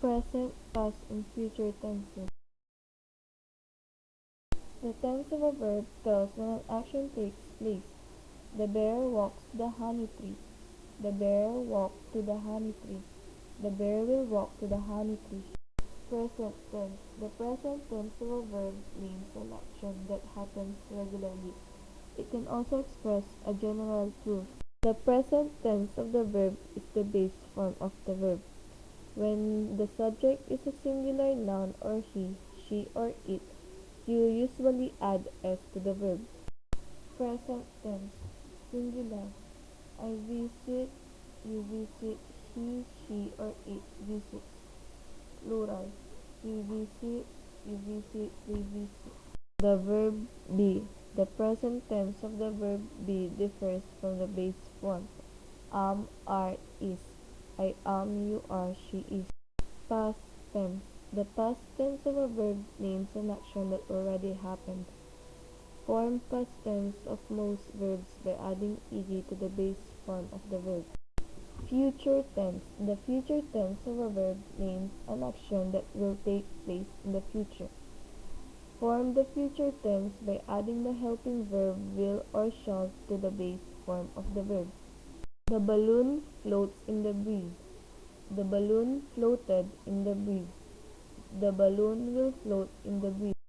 Present, past, and future tenses. The tense of a verb tells when an action takes place. The bear walks the honey tree. The bear walked to the honey tree. The bear will walk to the honey tree. Present tense. The present tense of a verb means an action that happens regularly. It can also express a general truth. The present tense of the verb is the base form of the verb. When the subject is a singular noun or he, she, or it, you usually add s to the verb. Present tense. Singular. I visit, you visit, he, she, or it visits. Plural. We visit, you visit, they visit. The verb be. The present tense of the verb be differs from the base form. Am, are, is. I am, you are, she is. Past tense. The past tense of a verb names an action that already happened. Form past tense of most verbs by adding ed to the base form of the verb. Future tense. The future tense of a verb names an action that will take place in the future. Form the future tense by adding the helping verb will or shall to the base form of the verb. The balloon floats in the breeze. The balloon floated in the breeze. The balloon will float in the breeze.